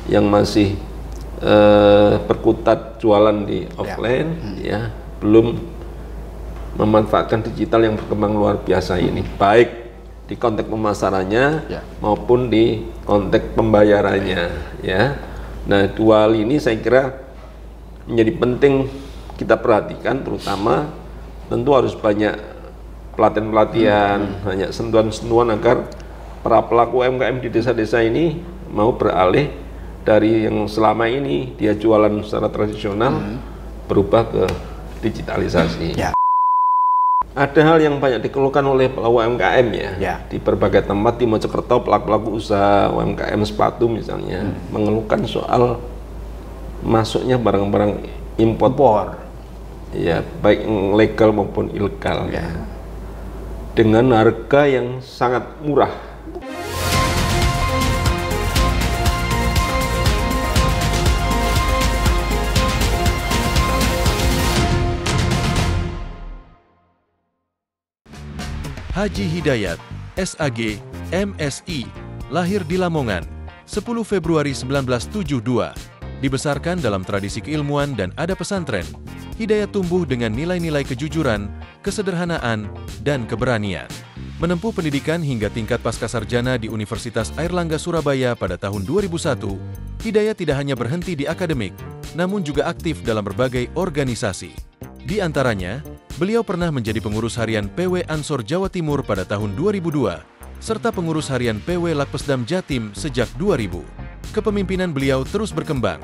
yang masih berkutat jualan di offline, ya belum memanfaatkan digital yang berkembang luar biasa ini, baik di konteks pemasarannya maupun di konteks pembayarannya, ya. Nah, dua hal ini saya kira menjadi penting kita perhatikan, terutama tentu harus banyak pelatihan-pelatihan, banyak sentuhan-sentuhan agar para pelaku UMKM di desa-desa ini mau beralih dari yang selama ini dia jualan secara tradisional berubah ke digitalisasi. Ada hal yang banyak dikeluhkan oleh pelaku UMKM ya, di berbagai tempat di Mojokerto, pelaku-pelaku usaha UMKM sepatu misalnya mengeluhkan soal masuknya barang-barang impor, ya baik legal maupun ilegal, dengan harga yang sangat murah. Haji Hidayat, SAG, MSI, lahir di Lamongan, 10 Februari 1972. Dibesarkan dalam tradisi keilmuan dan ada pesantren, Hidayat tumbuh dengan nilai-nilai kejujuran, kesederhanaan, dan keberanian. Menempuh pendidikan hingga tingkat pascasarjana di Universitas Airlangga Surabaya pada tahun 2001, Hidayat tidak hanya berhenti di akademik, namun juga aktif dalam berbagai organisasi. Di antaranya, beliau pernah menjadi pengurus harian PW Ansor Jawa Timur pada tahun 2002, serta pengurus harian PW Lakpesdam Jatim sejak 2000. Kepemimpinan beliau terus berkembang,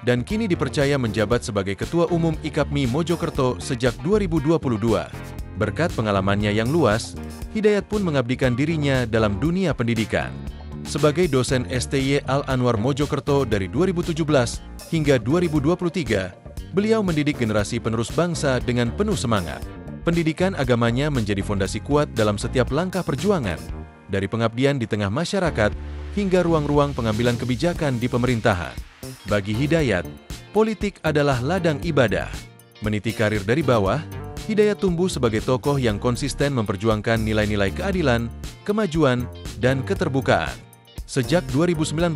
dan kini dipercaya menjabat sebagai Ketua Umum IKAPMI Mojokerto sejak 2022. Berkat pengalamannya yang luas, Hidayat pun mengabdikan dirinya dalam dunia pendidikan. Sebagai dosen STY Al-Anwar Mojokerto dari 2017 hingga 2023, beliau mendidik generasi penerus bangsa dengan penuh semangat. Pendidikan agamanya menjadi fondasi kuat dalam setiap langkah perjuangan, dari pengabdian di tengah masyarakat hingga ruang-ruang pengambilan kebijakan di pemerintahan. Bagi Hidayat, politik adalah ladang ibadah. Meniti karir dari bawah, Hidayat tumbuh sebagai tokoh yang konsisten memperjuangkan nilai-nilai keadilan, kemajuan, dan keterbukaan. Sejak 2019,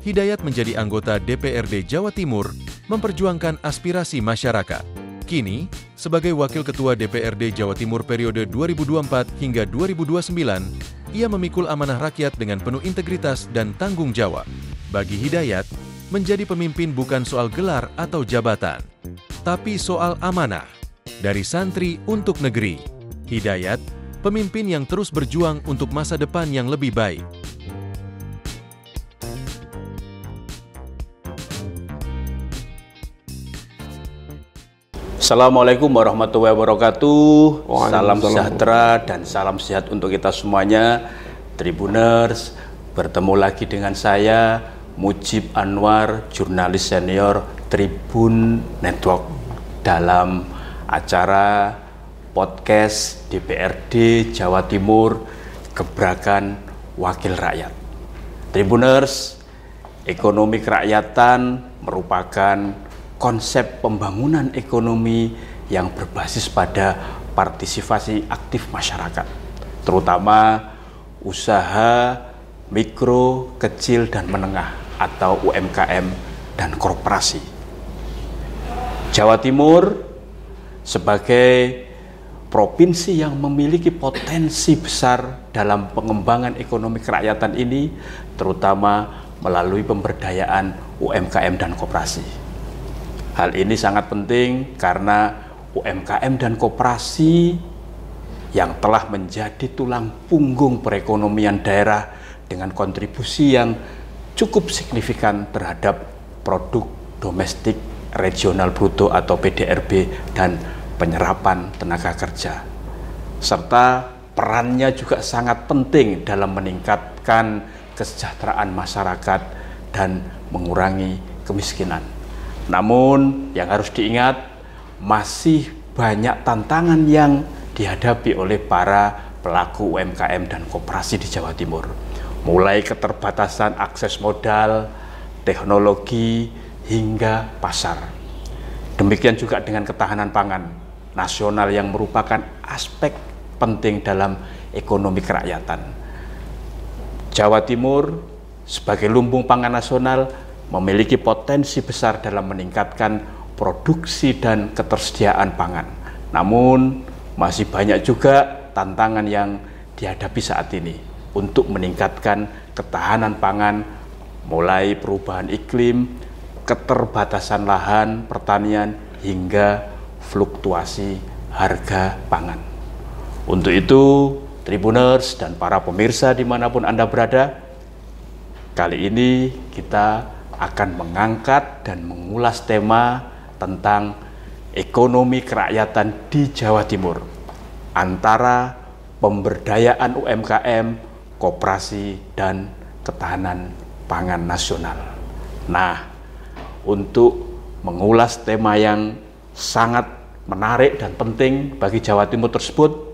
Hidayat menjadi anggota DPRD Jawa Timur, memperjuangkan aspirasi masyarakat. Kini, sebagai Wakil Ketua DPRD Jawa Timur periode 2024 hingga 2029, ia memikul amanah rakyat dengan penuh integritas dan tanggung jawab. Bagi Hidayat, menjadi pemimpin bukan soal gelar atau jabatan, tapi soal amanah. Dari santri untuk negeri, Hidayat, pemimpin yang terus berjuang untuk masa depan yang lebih baik. Assalamualaikum warahmatullahi wabarakatuh. Salam sejahtera dan salam sehat untuk kita semuanya. Tribuners, bertemu lagi dengan saya Mujib Anwar, jurnalis senior Tribun Network, dalam acara podcast DPRD Jawa Timur Gebrakan Wakil Rakyat. Tribuners, ekonomi kerakyatan merupakan konsep pembangunan ekonomi yang berbasis pada partisipasi aktif masyarakat, terutama usaha mikro, kecil, dan menengah atau UMKM dan korporasi. Jawa Timur sebagai provinsi yang memiliki potensi besar dalam pengembangan ekonomi kerakyatan ini, terutama melalui pemberdayaan UMKM dan koperasi. Hal ini sangat penting karena UMKM dan koperasi yang telah menjadi tulang punggung perekonomian daerah dengan kontribusi yang cukup signifikan terhadap produk domestik regional bruto atau PDRB dan penyerapan tenaga kerja, serta perannya juga sangat penting dalam meningkatkan kesejahteraan masyarakat dan mengurangi kemiskinan. Namun yang harus diingat, masih banyak tantangan yang dihadapi oleh para pelaku UMKM dan koperasi di Jawa Timur, mulai keterbatasan akses modal, teknologi, hingga pasar. Demikian juga dengan ketahanan pangan nasional yang merupakan aspek penting dalam ekonomi kerakyatan. Jawa Timur sebagai lumbung pangan nasional memiliki potensi besar dalam meningkatkan produksi dan ketersediaan pangan. Namun masih banyak juga tantangan yang dihadapi saat ini untuk meningkatkan ketahanan pangan, mulai perubahan iklim, keterbatasan lahan pertanian, hingga fluktuasi harga pangan. Untuk itu, Tribuners dan para pemirsa dimanapun Anda berada, kali ini kita akan mengangkat dan mengulas tema tentang ekonomi kerakyatan di Jawa Timur antara pemberdayaan UMKM, koperasi, dan ketahanan pangan nasional. Nah, untuk mengulas tema yang sangat menarik dan penting bagi Jawa Timur tersebut,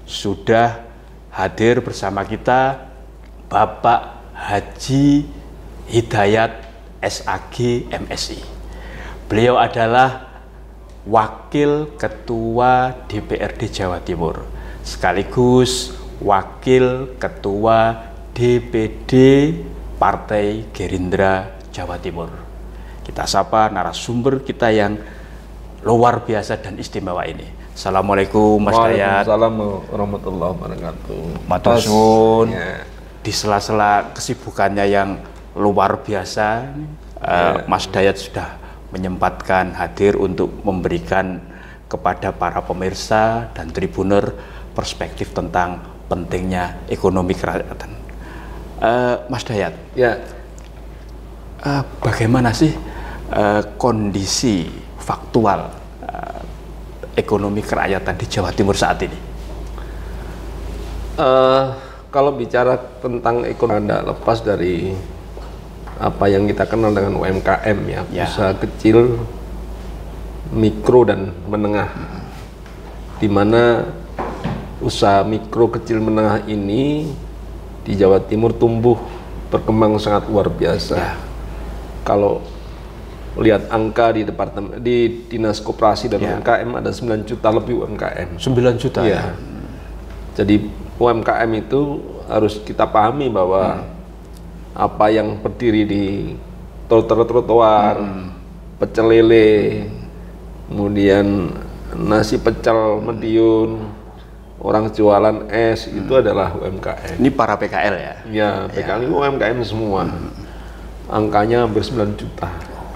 sudah hadir bersama kita Bapak Haji Hidayat SAG MSI. Beliau adalah Wakil Ketua DPRD Jawa Timur, sekaligus Wakil Ketua DPD Partai Gerindra Jawa Timur. Kita sapa narasumber kita yang luar biasa dan istimewa ini. Assalamualaikum Mas Dayat. Waalaikumsalam warahmatullahi wabarakatuh. Matur suwun. Di sela-sela kesibukannya yang luar biasa, Mas Dayat sudah menyempatkan hadir untuk memberikan kepada para pemirsa dan tribuner perspektif tentang pentingnya ekonomi kerakyatan. Mas Dayat, Ya, bagaimana sih kondisi faktual ekonomi kerakyatan di Jawa Timur saat ini? kalau bicara tentang ekonomi, tidak lepas dari apa yang kita kenal dengan UMKM ya, usaha kecil, mikro dan menengah, di mana usaha mikro kecil menengah ini di Jawa Timur tumbuh berkembang sangat luar biasa. Kalau lihat angka di Dinas Koperasi dan UMKM ada 9 juta lebih UMKM. 9 juta ya. Jadi UMKM itu harus kita pahami bahwa apa yang berdiri di trotoar, pecel lele, kemudian nasi pecel mediun, orang jualan es, itu adalah UMKM. Ini para PKL ya? Ya, PKL itu UMKM semua. Angkanya hampir 9 juta.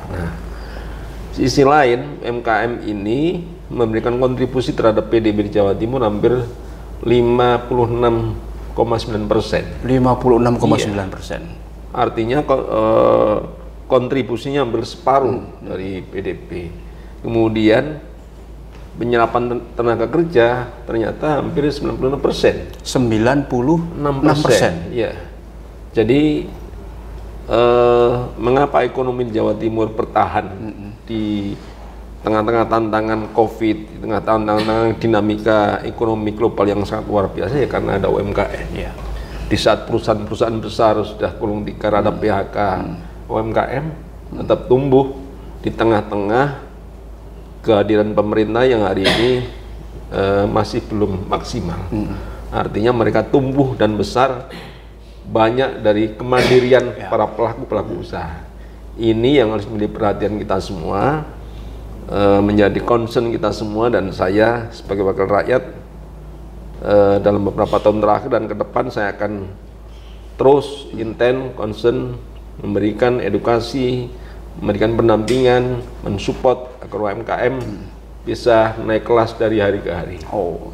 Nah, sisi lain UMKM ini memberikan kontribusi terhadap PDB di Jawa Timur hampir 56,9%. 56,9%. Artinya kontribusinya hampir separuh dari PDB. Kemudian penyerapan tenaga kerja ternyata hampir 96%. 96%. Ya. Jadi mengapa ekonomi di Jawa Timur bertahan di tengah-tengah tantangan COVID, di tengah tantangan dinamika ekonomi global yang sangat luar biasa, ya karena ada UMKM. Ya. Di saat perusahaan-perusahaan besar sudah gulung tikar, ada PHK, UMKM tetap tumbuh di tengah-tengah kehadiran pemerintah yang hari ini masih belum maksimal. Artinya mereka tumbuh dan besar banyak dari kemandirian para pelaku-pelaku usaha. Ini yang harus menjadi perhatian kita semua, menjadi concern kita semua, dan saya sebagai wakil rakyat dalam beberapa tahun terakhir dan ke depan saya akan terus intens, concern, memberikan edukasi, memberikan pendampingan, mensupport agar UMKM bisa naik kelas dari hari ke hari. Oh,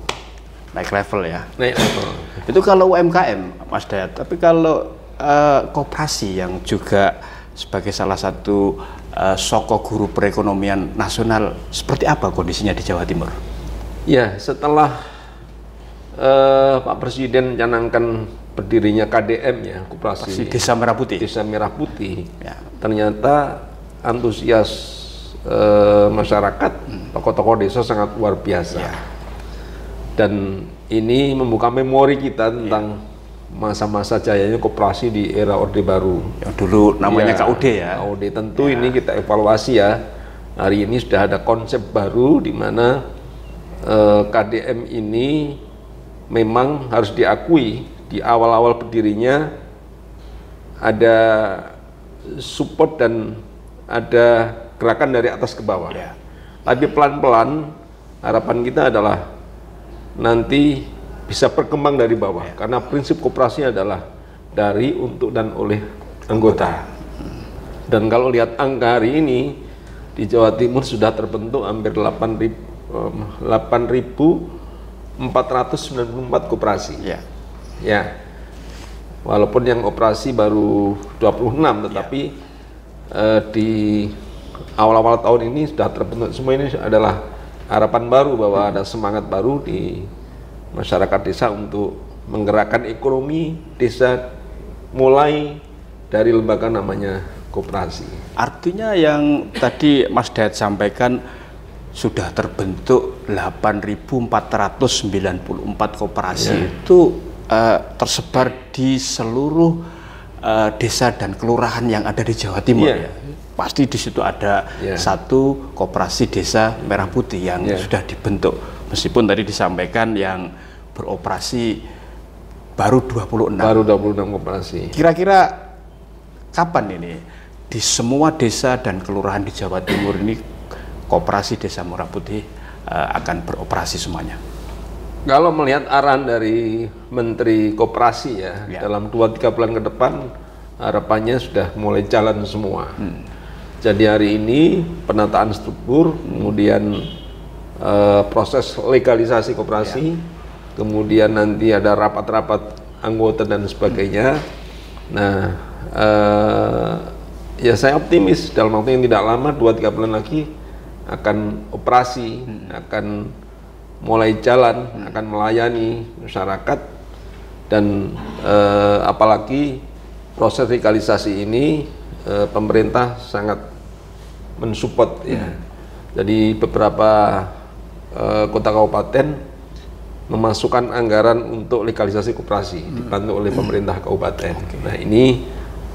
naik level ya? Naik level. Itu kalau UMKM, Mas Dayat. Tapi kalau koperasi yang juga sebagai salah satu sokok guru perekonomian nasional, seperti apa kondisinya di Jawa Timur? Ya, setelah Pak Presiden canangkan berdirinya KDM ya, Koperasi Desa Merah Putih. Desa Merah Putih. Ya. Ternyata antusias masyarakat, tokoh-tokoh desa sangat luar biasa. Ya. Dan ini membuka memori kita tentang masa-masa jayanya koperasi di era Orde Baru. Yang dulu namanya KUD ya. KUD tentu ini kita evaluasi ya. Hari ini sudah ada konsep baru di mana KDM ini memang harus diakui di awal-awal berdirinya ada support dan ada gerakan dari atas ke bawah. Tapi pelan-pelan harapan kita adalah nanti bisa berkembang dari bawah, karena prinsip koperasi adalah dari, untuk, dan oleh anggota. Dan kalau lihat angka hari ini di Jawa Timur sudah terbentuk hampir 8.494 koperasi. Ya, walaupun yang operasi baru 26, tetapi di awal-awal tahun ini sudah terbentuk semua. Ini adalah harapan baru bahwa ada semangat baru di masyarakat desa untuk menggerakkan ekonomi desa, mulai dari lembaga namanya koperasi. Artinya yang tadi Mas Dayat sampaikan sudah terbentuk 8.494 koperasi itu tersebar di seluruh desa dan kelurahan yang ada di Jawa Timur. Pasti di situ ada satu koperasi desa Merah Putih yang sudah dibentuk. Meskipun tadi disampaikan yang beroperasi baru 26. Baru 26 koperasi. Kira-kira kapan ini di semua desa dan kelurahan di Jawa Timur ini koperasi Desa Merah Putih akan beroperasi semuanya? Kalau melihat arahan dari Menteri Koperasi dalam 2-3 bulan ke depan harapannya sudah mulai jalan semua. Jadi hari ini penataan struktur, kemudian proses legalisasi koperasi, kemudian nanti ada rapat-rapat anggota dan sebagainya. Nah, ya saya optimis dalam waktu yang tidak lama, 2-3 bulan lagi akan operasi, akan mulai jalan, akan melayani masyarakat. Dan apalagi proses legalisasi ini pemerintah sangat mensupport ya. Jadi beberapa kota kabupaten memasukkan anggaran untuk legalisasi koperasi dibantu oleh pemerintah kabupaten. Nah, ini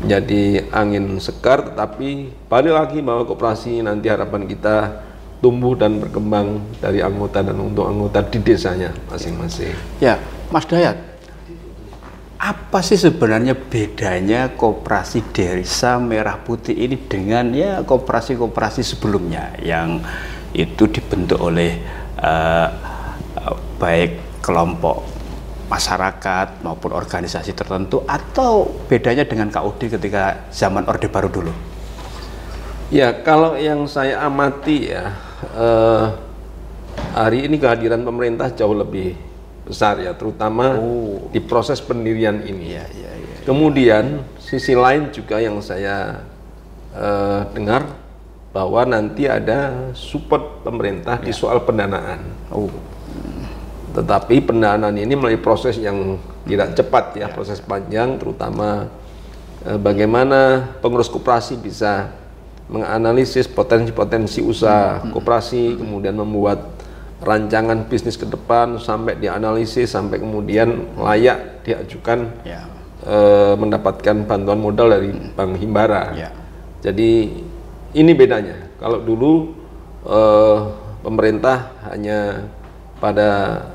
menjadi angin segar, tetapi balik lagi bahwa koperasi nanti harapan kita tumbuh dan berkembang dari anggota dan untuk anggota di desanya masing-masing. Ya, Mas Dayat, apa sih sebenarnya bedanya koperasi Desa Merah Putih ini dengan ya koperasi-koperasi sebelumnya yang itu dibentuk oleh baik kelompok masyarakat maupun organisasi tertentu, atau bedanya dengan KUD ketika zaman Orde Baru dulu? Ya, kalau yang saya amati ya, hari ini kehadiran pemerintah jauh lebih besar ya, terutama di proses pendirian ini. Kemudian sisi lain juga yang saya dengar bahwa nanti ada support pemerintah di soal pendanaan. Tetapi pendanaan ini melalui proses yang tidak cepat ya, proses panjang, terutama bagaimana pengurus koperasi bisa menganalisis potensi-potensi usaha koperasi, kemudian membuat rancangan bisnis ke depan sampai dianalisis, sampai kemudian layak diajukan mendapatkan bantuan modal dari Bank Himbara. Jadi ini bedanya. Kalau dulu pemerintah hanya pada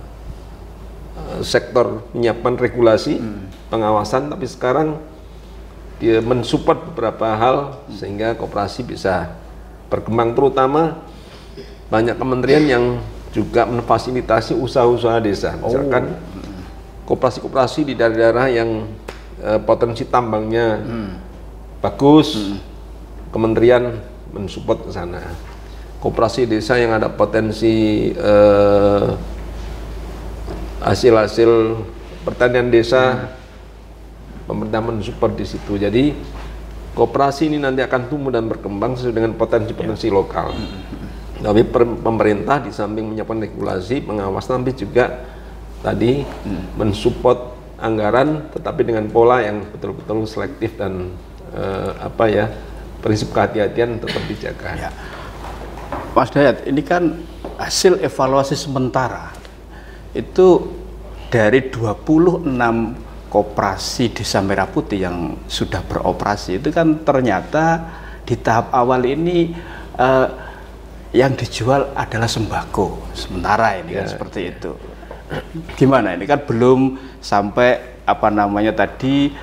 sektor menyiapkan regulasi, pengawasan, tapi sekarang dia mensupport beberapa hal sehingga koperasi bisa berkembang, terutama banyak kementerian yang juga memfasilitasi usaha-usaha desa. Misalkan koperasi-koperasi di daerah-daerah yang potensi tambangnya bagus, kementerian mensupport ke sana. Koperasi desa yang ada potensi hasil-hasil pertanian desa, pemerintah mensupport di situ. Jadi koperasi ini nanti akan tumbuh dan berkembang sesuai dengan potensi-potensi lokal. Tapi pemerintah di samping menyiapkan regulasi, pengawasan, tapi juga tadi mensupport anggaran, tetapi dengan pola yang betul-betul selektif dan prinsip kehati-hatian tetap dijaga. Mas Dayat, ini kan hasil evaluasi sementara itu dari 26 koperasi Desa Merah Putih yang sudah beroperasi, itu kan ternyata di tahap awal ini yang dijual adalah sembako sementara ini kan seperti itu. Gimana ini kan belum sampai tadi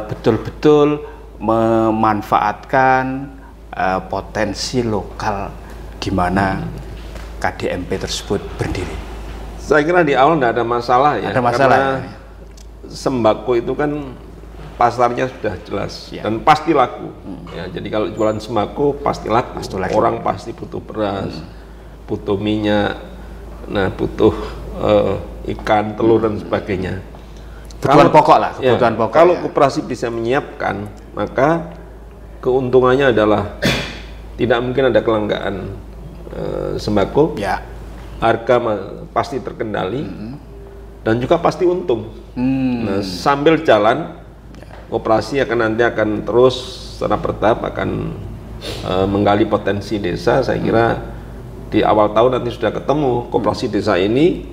betul-betul memanfaatkan potensi lokal di mana KDMP tersebut berdiri? Saya kira di awal tidak ada masalah ya. Ada masalah. Karena sembako itu kan pasarnya sudah jelas dan pasti laku. Ya, jadi kalau jualan sembako pasti laku. Orang pasti butuh beras, butuh minyak, nah butuh ikan, telur dan sebagainya. Kebutuhan pokok lah. Kebutuhan pokok. Kalau koperasi bisa menyiapkan, maka keuntungannya adalah tidak mungkin ada kelangkaan sembako. Ya. Harga pasti terkendali dan juga pasti untung. Nah, sambil jalan koperasi nanti akan terus secara bertahap akan menggali potensi desa. Saya kira di awal tahun nanti sudah ketemu koperasi desa ini,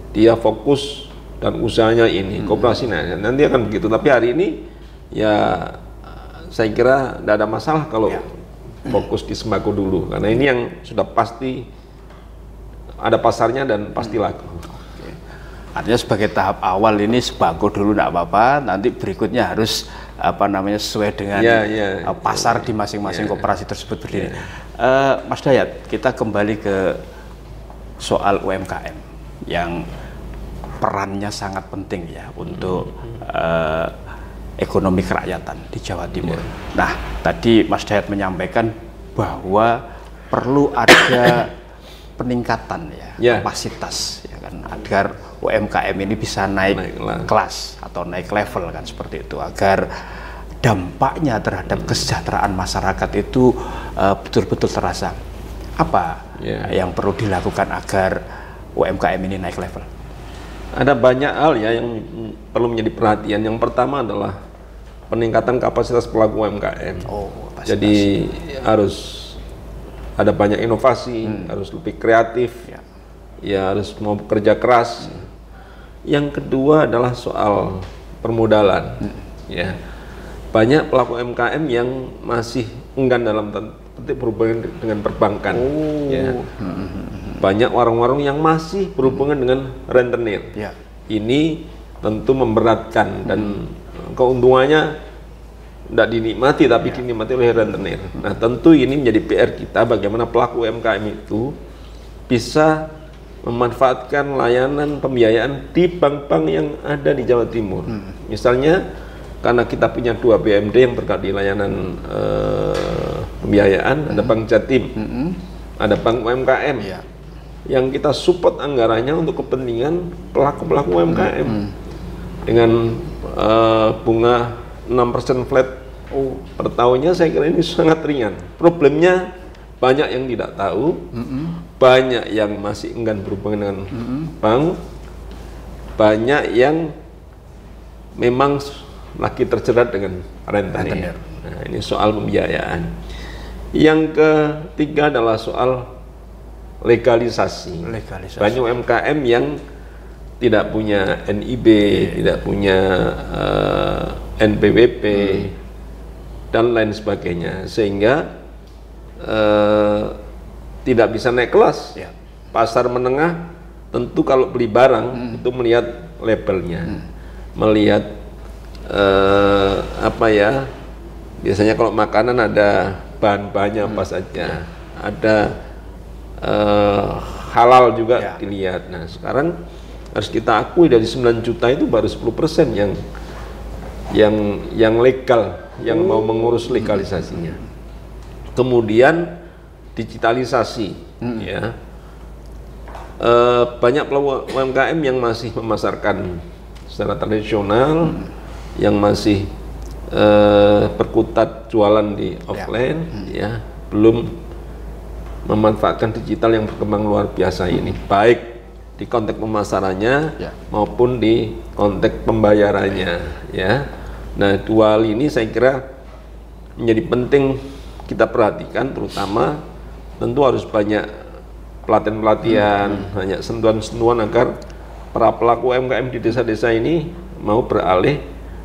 dia fokus dan usahanya ini koperasi nanti akan begitu. Tapi hari ini ya saya kira tidak ada masalah kalau fokus di sembako dulu, karena ini yang sudah pasti ada pasarnya dan pasti laku. Artinya sebagai tahap awal ini sembako dulu tidak apa-apa, nanti berikutnya harus sesuai dengan pasar di masing-masing koperasi tersebut berdiri. Mas Dayat, kita kembali ke soal UMKM yang perannya sangat penting ya untuk ekonomi kerakyatan di Jawa Timur. Nah, tadi Mas Dayat menyampaikan bahwa perlu ada peningkatan kapasitas ya kan, agar UMKM ini bisa naik kelas atau naik level kan, seperti itu, agar dampaknya terhadap kesejahteraan masyarakat itu betul-betul terasa. Apa yang perlu dilakukan agar UMKM ini naik level? Ada banyak hal ya yang perlu menjadi perhatian. Yang pertama adalah peningkatan kapasitas pelaku UMKM. Jadi harus ada banyak inovasi, harus lebih kreatif, ya harus mau bekerja keras. Yang kedua adalah soal permodalan. Ya, banyak pelaku UMKM yang masih enggan dalam berhubungan dengan perbankan. Ya. Banyak warung-warung yang masih berhubungan dengan rentenir. Ini tentu memberatkan dan keuntungannya tidak dinikmati, tapi dinikmati oleh rentenir. Nah, tentu ini menjadi PR kita, bagaimana pelaku UMKM itu bisa memanfaatkan layanan pembiayaan di bank-bank yang ada di Jawa Timur. Misalnya, karena kita punya 2 BMD yang terkait di layanan pembiayaan, ada Bank Jatim, ada Bank UMKM, yang kita support anggarannya untuk kepentingan pelaku-pelaku UMKM dengan bunga 6% flat per tahunnya. Saya kira ini sangat ringan. Problemnya banyak yang tidak tahu, banyak yang masih enggan berhubungan dengan bank, banyak yang memang lagi terjerat dengan rentenir. Nah, ini soal pembiayaan. Yang ketiga adalah soal legalisasi. Banyak UMKM yang tidak punya NIB, tidak punya NPWP, dan lain sebagainya, sehingga tidak bisa naik kelas. Pasar menengah tentu kalau beli barang itu melihat labelnya, melihat biasanya kalau makanan ada bahan-bahannya apa saja, ada halal juga dilihat. Nah, sekarang harus kita akui dari 9 juta itu baru 10% yang legal, yang mau mengurus legalisasinya. Kemudian digitalisasi, ya. Banyak pelaku UMKM yang masih memasarkan secara tradisional, yang masih berkutat jualan di offline, ya, belum memanfaatkan digital yang berkembang luar biasa ini, baik di konteks pemasarannya maupun di konteks pembayarannya, ya. Nah, 2 hal ini saya kira menjadi penting kita perhatikan, terutama tentu harus banyak pelatihan-pelatihan, banyak sentuhan-sentuhan agar para pelaku UMKM di desa-desa ini mau beralih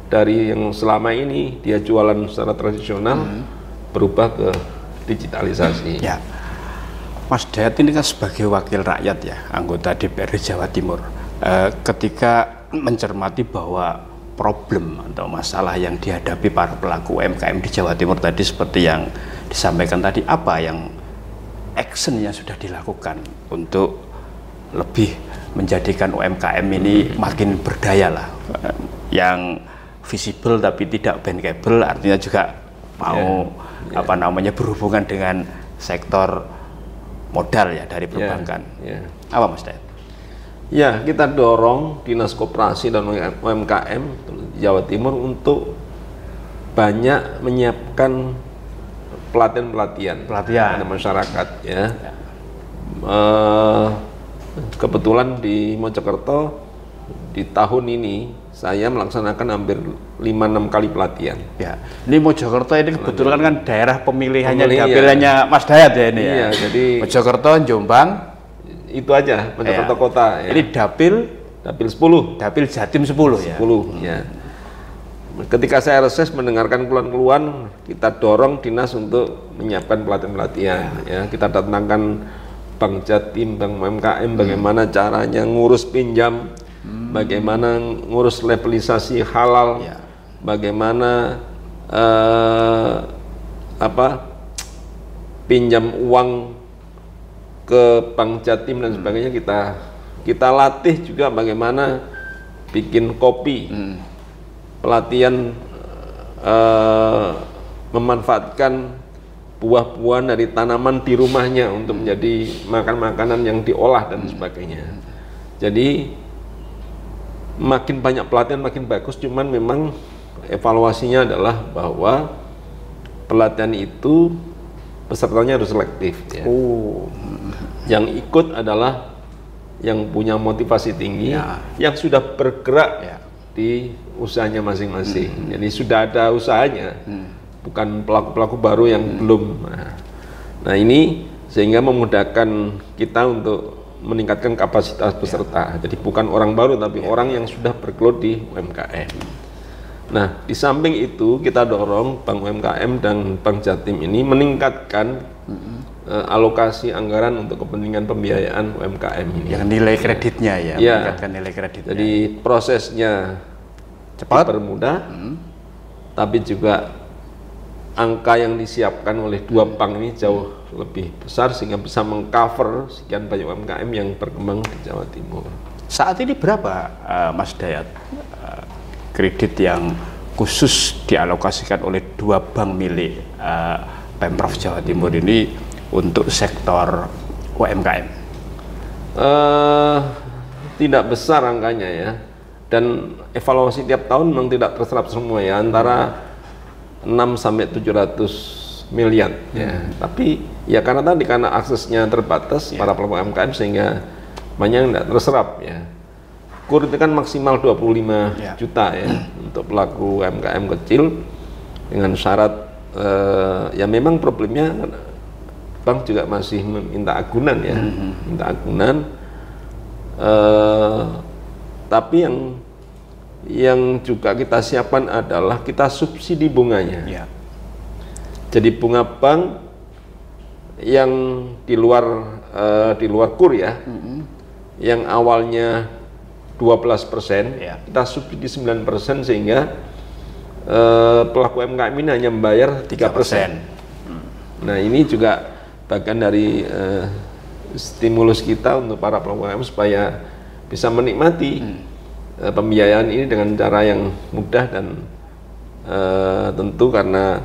dari yang selama ini dia jualan secara tradisional berubah ke digitalisasi. Ya. Mas Dayat ini kan sebagai wakil rakyat ya, anggota DPRD Jawa Timur, ketika mencermati bahwa problem atau masalah yang dihadapi para pelaku UMKM di Jawa Timur tadi seperti yang disampaikan tadi, apa yang action yang sudah dilakukan untuk lebih menjadikan UMKM ini makin berdaya lah, yang visible tapi tidak bankable, artinya juga mau apa namanya berhubungan dengan sektor modal ya dari perbankan. Apa Mas Dayat? Ya, kita dorong Dinas Koperasi dan UMKM di Jawa Timur untuk banyak menyiapkan pelatihan pada masyarakat ya. Kebetulan di Mojokerto di tahun ini saya melaksanakan hampir 5-6 kali pelatihan. Ya, ini Mojokerto ini kebetulan kan daerah pemilihannya dapilnya Mas Dayat ya ini ya. Jadi Mojokerto, Jombang, itu aja Mojokerto kota. Ya. Ini dapil 10, dapil Jatim 10 ya. 10 ya. Ketika saya reses mendengarkan keluhan-keluhan, kita dorong dinas untuk menyiapkan pelatihan-pelatihan. Ya, kita datangkan Bank Jatim, Bank UMKM, bagaimana caranya ngurus pinjam, bagaimana ngurus levelisasi halal, bagaimana pinjam uang ke Bank Jatim dan sebagainya, kita latih juga bagaimana bikin kopi, pelatihan memanfaatkan buah-buahan dari tanaman di rumahnya untuk menjadi makanan yang diolah dan sebagainya. Jadi makin banyak pelatihan makin bagus, cuman memang evaluasinya adalah bahwa pelatihan itu pesertanya harus selektif ya. Yang ikut adalah yang punya motivasi tinggi, yang sudah bergerak di usahanya masing-masing. Jadi sudah ada usahanya, bukan pelaku-pelaku baru yang belum. Nah ini sehingga memudahkan kita untuk meningkatkan kapasitas peserta. Jadi bukan orang baru tapi orang yang sudah bergelut di UMKM. Nah di samping itu kita dorong Bank UMKM dan Bank Jatim ini meningkatkan alokasi anggaran untuk kepentingan pembiayaan UMKM ini. Yang nilai kreditnya meningkatkan nilai kreditnya. Jadi prosesnya cepat, dipermudah, tapi juga angka yang disiapkan oleh dua bank ini jauh lebih besar sehingga bisa mengcover sekian banyak UMKM yang berkembang di Jawa Timur. Saat ini berapa Mas Dayat kredit yang khusus dialokasikan oleh dua bank milik Pemprov Jawa Timur ini untuk sektor UMKM? Tidak besar angkanya ya, dan evaluasi tiap tahun memang tidak terserap semua ya, antara 6 sampai 700 miliar ya. Tapi ya karena aksesnya terbatas para pelaku UMKM sehingga banyak yang tidak terserap ya. KUR itu kan maksimal 25 juta ya untuk pelaku UMKM kecil, dengan syarat ya memang problemnya bank juga masih meminta agunan ya, minta agunan. Tapi yang juga kita siapkan adalah kita subsidi bunganya. Jadi bunga bank yang di luar KUR ya, yang awalnya 12%, kita subsidi 9% sehingga pelaku UMKM ini hanya membayar 3%. Nah ini juga bagian dari stimulus kita untuk para pelaku UMKM supaya bisa menikmati pembiayaan ini dengan cara yang mudah, dan tentu karena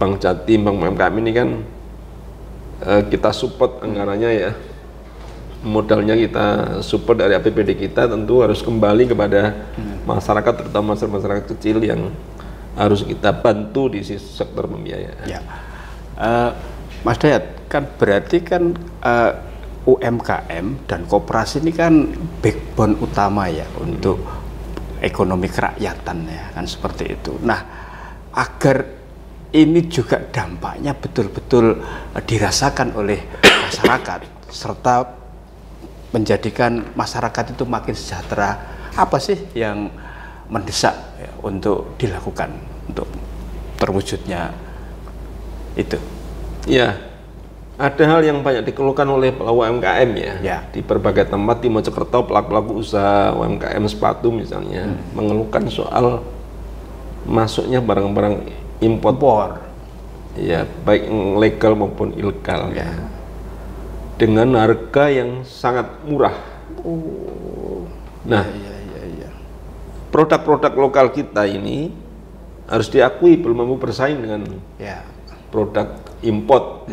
Bank Jatim, Bank UMKM ini kan kita support anggarannya ya, modalnya kita support dari APBD kita, tentu harus kembali kepada masyarakat, terutama masyarakat kecil yang harus kita bantu di sektor pembiayaan. Mas Dayat, kan berarti kan UMKM dan koperasi ini kan backbone utama ya untuk ekonomi kerakyatan ya, kan seperti itu. Nah, agar ini juga dampaknya betul-betul dirasakan oleh masyarakat serta menjadikan masyarakat itu makin sejahtera, apa sih yang mendesak ya, untuk dilakukan untuk terwujudnya itu? Ya, Ada hal yang banyak dikeluhkan oleh pelaku UMKM Ya. di berbagai tempat di Mojokerto, pelaku-pelaku usaha UMKM sepatu misalnya mengeluhkan soal masuknya barang-barang impor, ya baik legal maupun ilegal, dengan harga yang sangat murah. Nah, produk-produk lokal kita ini harus diakui belum mampu bersaing dengan produk import,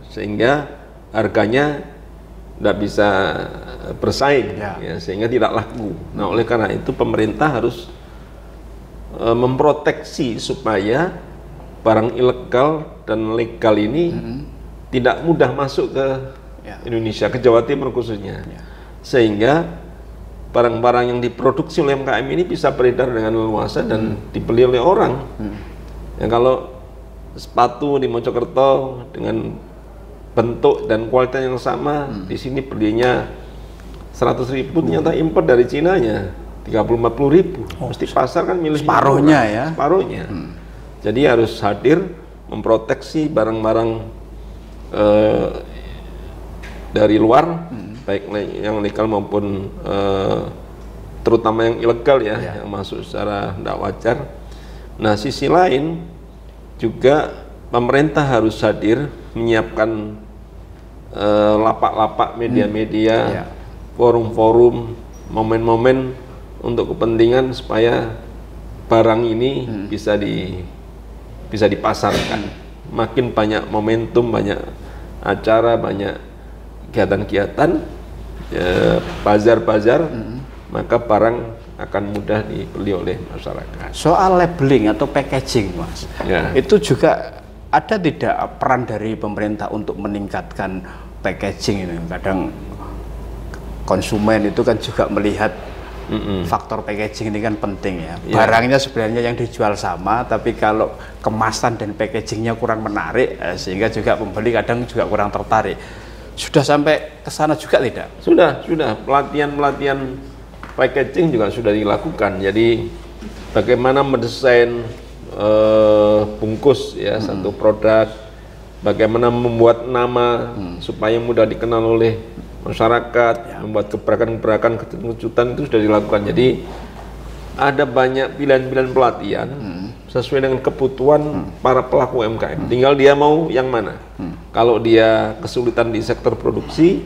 sehingga harganya tidak bisa bersaing, sehingga tidak laku. Nah, oleh karena itu pemerintah harus memproteksi supaya barang ilegal dan legal ini tidak mudah masuk ke Indonesia, ke Jawa Timur khususnya, sehingga barang-barang yang diproduksi oleh UMKM ini bisa beredar dengan leluasa dan dibeli oleh orang. Ya, kalau sepatu di Mojokerto dengan bentuk dan kualitas yang sama, di sini belinya 100.000, ternyata impor dari Cina-nya 30-40.000. Mesti pasar kan milih separuhnya ya. Separuhnya. Jadi harus hadir memproteksi barang-barang dari luar, baik yang legal maupun terutama yang ilegal yang masuk secara tidak wajar. Nah, sisi lain juga pemerintah harus hadir menyiapkan lapak-lapak media-media, forum-forum, momen-momen untuk kepentingan supaya barang ini bisa dipasarkan. Makin banyak momentum, banyak acara, banyak kegiatan-kegiatan, bazar-bazar, maka barang akan mudah dibeli oleh masyarakat. Soal labeling atau packaging, Mas, itu juga ada tidak peran dari pemerintah untuk meningkatkan packaging ini? Kadang konsumen itu kan juga melihat faktor packaging ini kan penting ya. Barangnya sebenarnya yang dijual sama, tapi kalau kemasan dan packagingnya kurang menarik, sehingga juga pembeli kadang juga kurang tertarik. Sudah sampai ke sana juga tidak? Sudah. Pelatihan packaging juga sudah dilakukan. Jadi bagaimana mendesain bungkus satu produk, bagaimana membuat nama supaya mudah dikenal oleh masyarakat, membuat gebrakan-gebrakan kejutan itu sudah dilakukan. Jadi ada banyak pilihan-pilihan pelatihan sesuai dengan kebutuhan para pelaku UMKM. Tinggal dia mau yang mana. Kalau dia kesulitan di sektor produksi,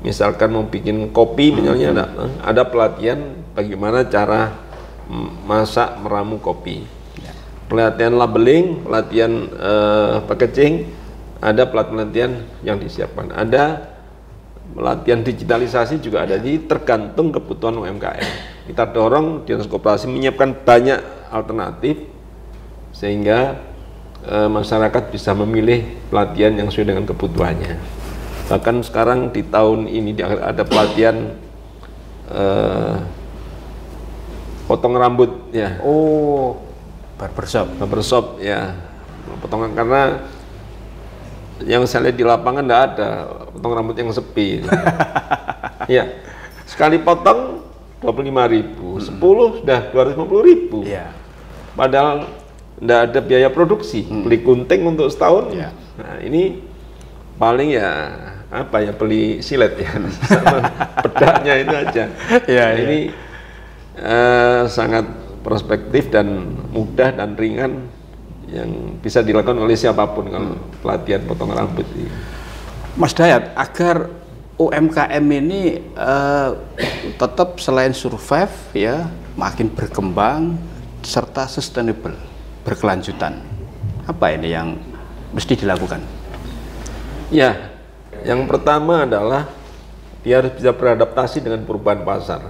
misalkan mau bikin kopi misalnya, ada pelatihan bagaimana cara masak meramu kopi. Pelatihan labeling, pelatihan packaging, ada pelatihan yang disiapkan. Ada pelatihan digitalisasi juga ada. Jadi tergantung kebutuhan UMKM. Kita dorong Dinas Koperasi menyiapkan banyak alternatif sehingga masyarakat bisa memilih pelatihan yang sesuai dengan kebutuhannya. Bahkan sekarang di tahun ini ada pelatihan potong rambut ya. Oh, barbershop ya. Potongan, karena yang saya lihat di lapangan tidak ada potong rambut yang sepi. Ya, sekali potong 25.000, 10 sudah 250.000. Padahal tidak ada biaya produksi, beli gunting untuk setahun. Nah, ini paling beli silet sama bedaknya itu aja. Ini sangat perspektif dan mudah dan ringan yang bisa dilakukan oleh siapapun kalau pelatihan potong rambut ini. Mas Dayat, agar UMKM ini tetap selain survive makin berkembang serta sustainable, berkelanjutan, apa ini yang mesti dilakukan? Ya, yang pertama adalah dia harus bisa beradaptasi dengan perubahan pasar.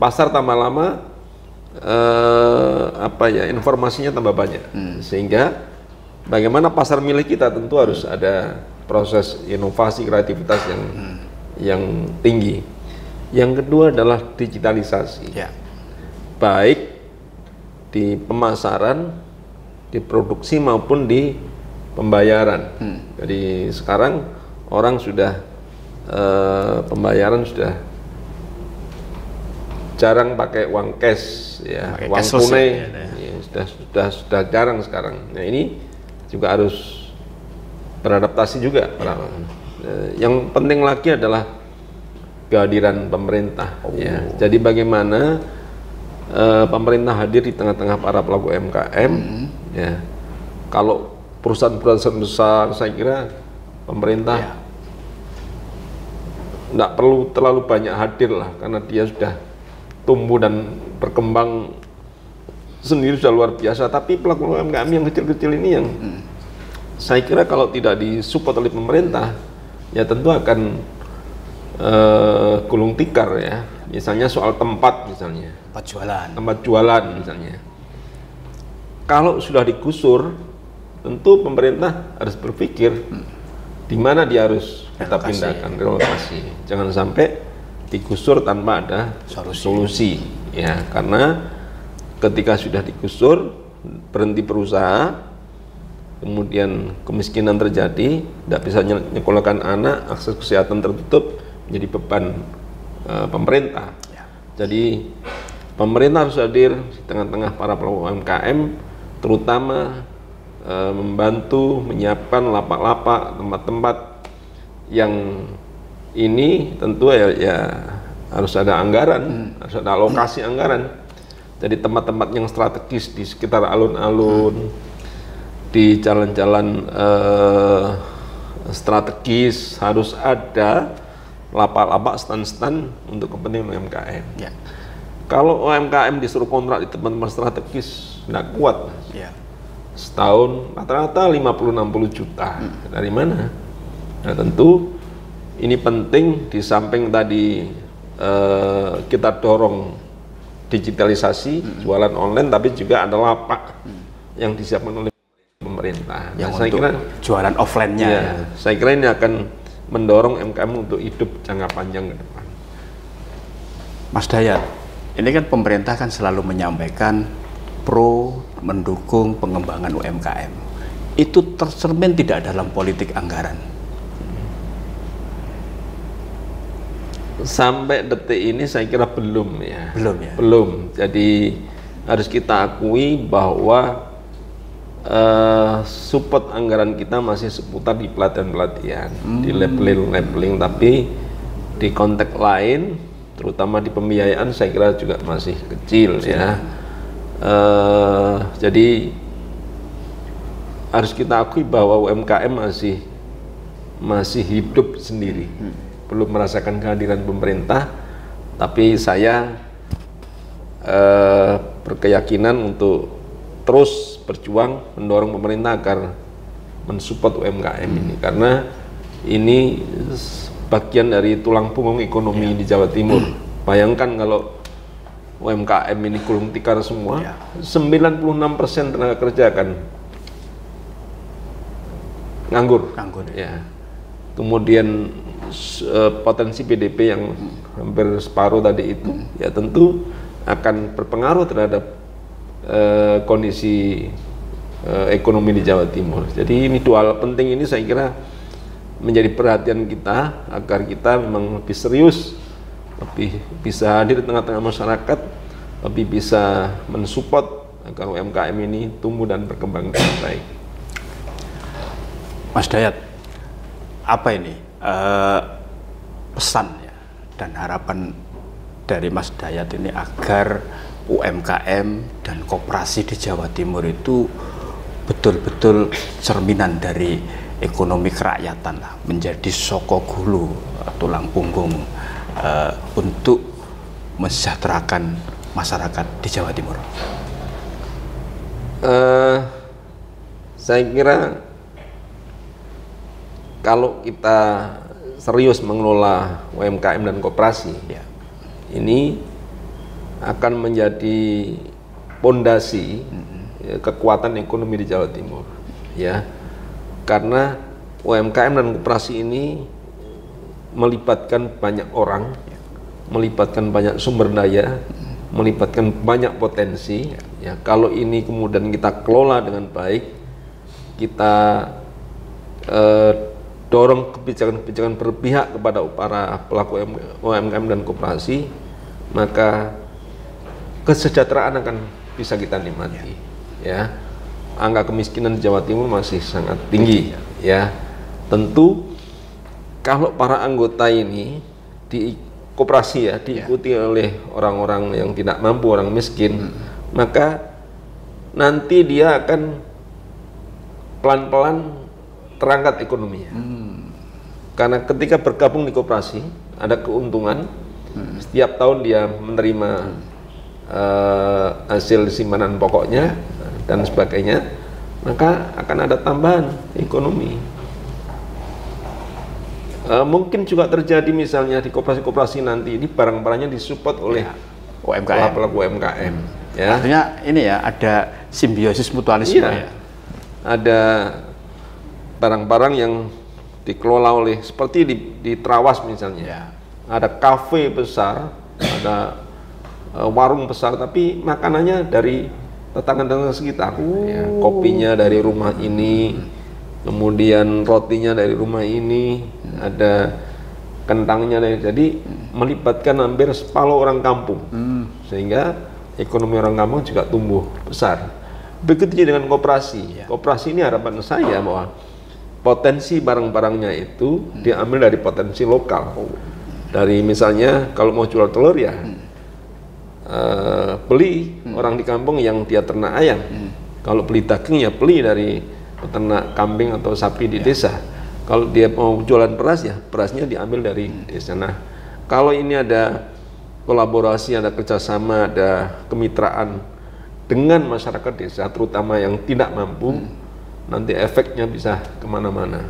Pasar tambah lama, informasinya tambah banyak, sehingga bagaimana pasar milik kita tentu harus ada proses inovasi kreativitas yang tinggi. Yang kedua adalah digitalisasi, baik di pemasaran, di produksi maupun di pembayaran. Jadi sekarang orang sudah pembayaran sudah jarang pakai uang cash, uang tunai sudah jarang sekarang. Nah, ini juga harus beradaptasi juga. Yang penting lagi adalah kehadiran pemerintah. Ya. Jadi bagaimana pemerintah hadir di tengah-tengah para pelaku UMKM. Ya. Kalau perusahaan-perusahaan besar, saya kira pemerintah tidak perlu terlalu banyak hadir lah, karena dia sudah tumbuh dan berkembang sendiri sudah luar biasa. Tapi pelaku UMKM yang kecil-kecil ini yang saya kira kalau tidak disupport oleh pemerintah, ya tentu akan gulung tikar ya. Misalnya soal tempat misalnya. Tempat jualan misalnya. Kalau sudah digusur, tentu pemerintah harus berpikir di mana dia harus kita pindahkan, relokasi. Jangan sampai digusur tanpa ada solusi. Ya, karena ketika sudah digusur, berhenti berusaha, kemudian kemiskinan terjadi, tidak bisa nyekolahkan anak, akses kesehatan tertutup, menjadi beban pemerintah. Jadi pemerintah harus hadir di tengah-tengah para pelaku UMKM, terutama membantu menyiapkan lapak-lapak, tempat-tempat yang ini tentu ya harus ada anggaran, harus ada alokasi anggaran. Jadi tempat-tempat yang strategis di sekitar alun-alun, di jalan-jalan strategis harus ada lapak-lapak, stand-stand untuk kepentingan UMKM. Ya. Kalau UMKM disuruh kontrak di tempat-tempat strategis nggak kuat. Ya. Setahun rata-rata 50-60 juta. Dari mana? Nah, tentu ini penting, di samping tadi kita dorong digitalisasi, jualan online, tapi juga ada lapak yang disiapkan oleh pemerintah. Yang saya kira jualan offline-nya. Ya, saya kira ini akan mendorong UMKM untuk hidup jangka panjang ke depan. Mas Dayat, ini kan pemerintah kan selalu menyampaikan pro mendukung pengembangan UMKM. Itu tercermin tidak dalam politik anggaran? Sampai detik ini saya kira belum ya. Belum ya? Belum. Jadi harus kita akui bahwa support anggaran kita masih seputar di pelatihan-pelatihan, di labeling, tapi di konteks lain, terutama di pembiayaan, saya kira juga masih kecil ya. Jadi harus kita akui bahwa UMKM masih hidup sendiri, belum merasakan kehadiran pemerintah. Tapi saya berkeyakinan untuk terus berjuang mendorong pemerintah agar mensupport UMKM ini, karena ini bagian dari tulang punggung ekonomi di Jawa Timur. Bayangkan kalau UMKM ini gulung tikar semua, 96% tenaga kerja akan nganggur. Ya. Kemudian potensi PDB yang hampir separuh tadi itu, ya tentu akan berpengaruh terhadap kondisi ekonomi di Jawa Timur. Jadi ini dua hal penting ini saya kira menjadi perhatian kita, agar kita memang lebih serius, lebih bisa hadir di tengah-tengah masyarakat, lebih bisa mensupport agar UMKM ini tumbuh dan berkembang dengan baik. Mas Dayat, apa ini pesan ya dan harapan dari Mas Dayat ini agar UMKM dan koperasi di Jawa Timur itu betul-betul cerminan dari ekonomi kerakyatan lah, menjadi sokogulu, tulang punggung untuk mensejahterakan masyarakat di Jawa Timur? Saya kira kalau kita serius mengelola UMKM dan koperasi, ya, ini akan menjadi pondasi kekuatan ekonomi di Jawa Timur, ya, karena UMKM dan koperasi ini melibatkan banyak orang, melibatkan banyak sumber daya, melibatkan banyak potensi. Ya, kalau ini kemudian kita kelola dengan baik, kita dorong kebijakan-kebijakan berpihak kepada para pelaku UMKM dan koperasi, maka kesejahteraan akan bisa kita nikmati. Ya, angka kemiskinan di Jawa Timur masih sangat tinggi. Ya, Tentu kalau para anggota ini di koperasi ya diikuti oleh orang-orang yang tidak mampu, orang miskin, maka nanti dia akan pelan-pelan terangkat ekonominya. Karena ketika bergabung di koperasi ada keuntungan, setiap tahun dia menerima hasil simpanan pokoknya dan sebagainya, maka akan ada tambahan ekonomi. Mungkin juga terjadi misalnya di koperasi-koperasi nanti ini barang-barangnya disupport oleh UMKM. pelaku UMKM. Ya. Artinya ini ya ada simbiosis mutualisme ya. Ada barang-barang yang dikelola oleh seperti di Trawas misalnya. Ya. Ada kafe besar, ada warung besar, tapi makanannya dari tetangga-tetangga sekitar. Ya, kopinya dari rumah ini, kemudian rotinya dari rumah ini, ada kentangnya dari, jadi melibatkan hampir separuh orang kampung, sehingga ekonomi orang kampung juga tumbuh besar. Begitu juga dengan koperasi. Koperasi ini harapan saya bahwa potensi barang-barangnya itu diambil dari potensi lokal. Dari misalnya kalau mau jual telur ya beli orang di kampung yang dia ternak ayam. Kalau beli daging ya beli dari peternak kambing atau sapi di desa. Kalau dia mau jualan beras ya berasnya diambil dari desa. Nah, kalau ini ada kolaborasi, ada kerjasama, ada kemitraan dengan masyarakat desa, terutama yang tidak mampu, nanti efeknya bisa kemana-mana,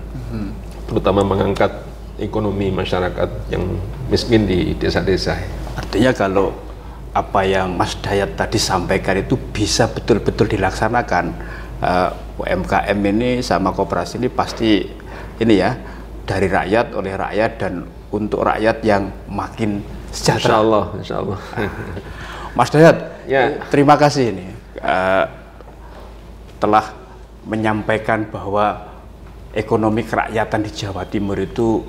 terutama mengangkat ekonomi masyarakat yang miskin di desa-desa. Artinya kalau apa yang Mas Dayat tadi sampaikan itu bisa betul-betul dilaksanakan, UMKM ini sama koperasi ini pasti ini ya dari rakyat, oleh rakyat, dan untuk rakyat yang makin sejahtera. Insya Allah. Mas Dayat, ya. Terima kasih ini telah menyampaikan bahwa ekonomi kerakyatan di Jawa Timur itu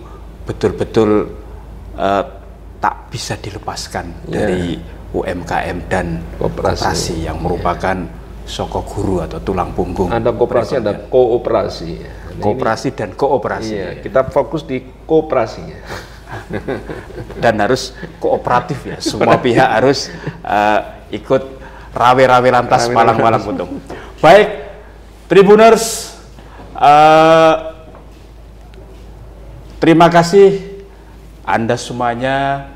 betul-betul tak bisa dilepaskan dari UMKM dan koperasi yang merupakan soko guru atau tulang punggung. Ada koperasi, ada kooperasi. Kooperasi dan kooperasi. Iya, kita fokus di kooperasi. Dan harus kooperatif ya. Semua pihak harus ikut rawe-rawe lantas palang-palang untung. Baik, Tribuners, terima kasih Anda semuanya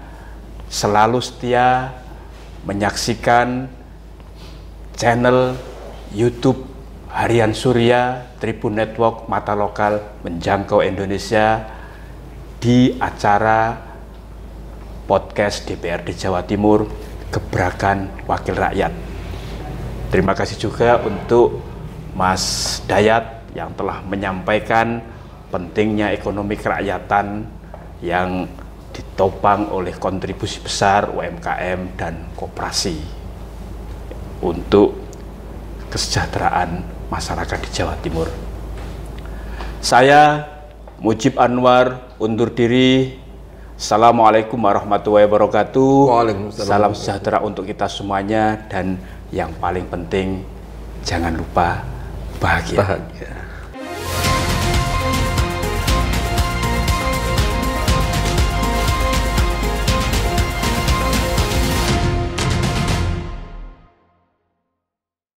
selalu setia menyaksikan channel YouTube Harian Surya Tribun Network, Mata Lokal Menjangkau Indonesia, di acara podcast DPRD Jawa Timur, Gebrakan Wakil Rakyat. Terima kasih juga untuk Mas Dayat yang telah menyampaikan pentingnya ekonomi kerakyatan yang ditopang oleh kontribusi besar UMKM dan koperasi untuk kesejahteraan masyarakat di Jawa Timur. Saya Mujib Anwar undur diri. Assalamualaikum warahmatullahi wabarakatuh. Salam sejahtera untuk kita semuanya, dan yang paling penting jangan lupa bahagia.